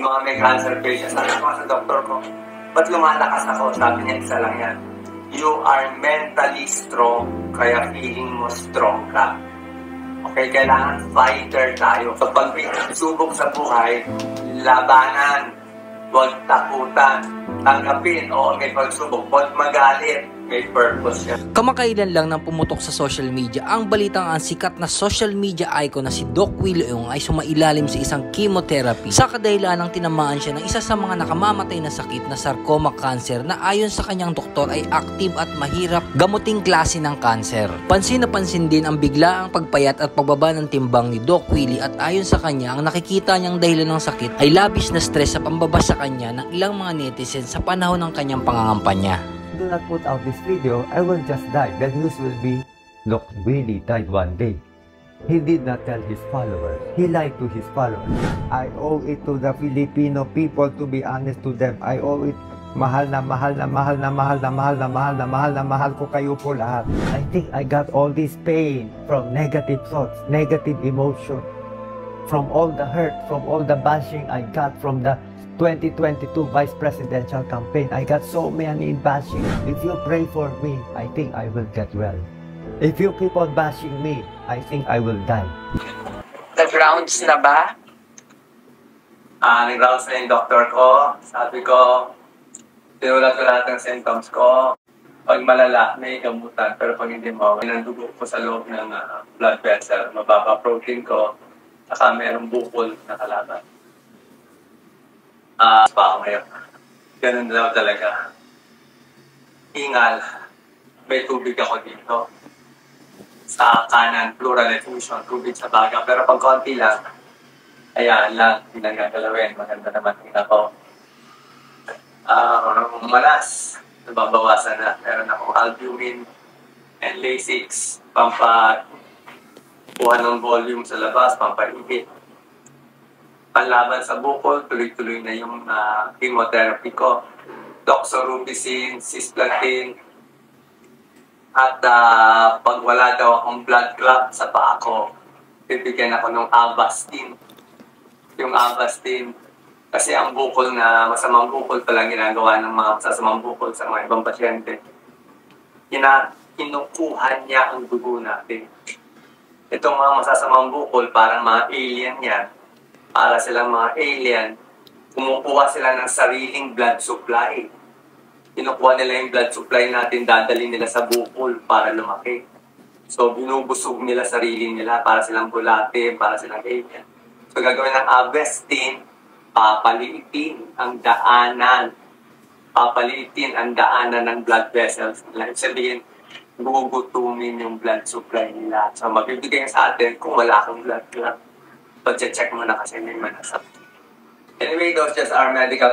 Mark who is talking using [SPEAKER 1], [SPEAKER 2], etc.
[SPEAKER 1] Yung mga may cancer patients, sabi ko sa doktor ko, ba't lumalakas ako? Sabi niya, isa lang yan. You are mentally strong, kaya feeling mo strong ka. Okay, kailangan fighter tayo. Kapag may subok sa buhay, labanan, huwag takutan, tanggapin, o may pagsubok, huwag magalit, may purpose yan.
[SPEAKER 2] Kamakailan lang nang pumutok sa social media ang balitang ang sikat na social media icon na si Doc Willie Ong ay sumailalim sa isang chemotherapy sa kadahilan ng tinamaan siya ng isa sa mga nakamamatay na sakit na sarcoma cancer na ayon sa kanyang doktor ay active at mahirap gamuting klase ng cancer. Pansin na pansin din ang biglaang pagpayat at pagbaba ng timbang ni Doc Willie at ayon sa kanya ang nakikita niyang dahilan ng sakit ay labis na stress sa pambaba sa kanya ng ilang mga netizens sa panahon ng kanyang pangangampanya.
[SPEAKER 3] Do not put out this video, I will just die. The news will be, Doc Willie died one day. He did not tell his followers. He lied to his followers. I owe it to the Filipino people to be honest to them. I owe it. Mahal na mahal na mahal na mahal na mahal na mahal na mahal na mahal ko kayo po lahat. I think I got all this pain from negative thoughts, negative emotion, from all the hurt, from all the bashing I got from the 2022 vice presidential campaign. I got so many bashing. If you pray for me, I think I will get well. If you keep on bashing me, I think I will die.
[SPEAKER 4] Nag-rounds na ba?
[SPEAKER 1] Nag-rounds na yung doktor ko. Sabi ko, tinulat ko lahat ng symptoms ko. Pag malala, may gamutan. Pero pag hindi mo, nandugo ko sa loob ng blood vessel. Mababa protein ko. Saka mayroong bukol na kalaban. Pa ngayon. Ganun daw talaga. Hingal. May tubig ako dito. Sa kanan, pleural effusion, tubig sa baga. Pero pag konti lang, ayan lang, hindi lang gagalawin. Maganda naman tingnan ko. Malas, nababawasan na. Meron akong albumin and Lasix. Pampakuha ng volume sa labas, pampainit. Panlaban sa bukol, tuloy-tuloy na yung chemotherapy ko. Doxorubicin, cisplatin, at pag wala daw akong blood clot sa paa ko, bibigyan ako ng Avastin. Yung Avastin, kasi ang bukol na masamang bukol palang ginagawa ng mga masasamang bukol sa mga ibang pasyente. Kinukuha niya ang dugo natin. Itong mga masasamang bukol, parang mga alien yan. Para silang mga alien, kumukuha sila ng sariling blood supply. Kinukuha nila yung blood supply natin, dadali nila sa bukol para lumaki. So, binubusog nila sarili nila para silang bulate, para silang alien. So, gagawin ng Avastin, papaliitin ang daanan. Papaliitin ang daanan ng blood vessels nila. Ibig sabihin, gugutumin yung blood supply nila. So, mabibigay sa atin kung wala kang blood clot. Pag-check mo na kasi may manasap. Anyway, those just our medical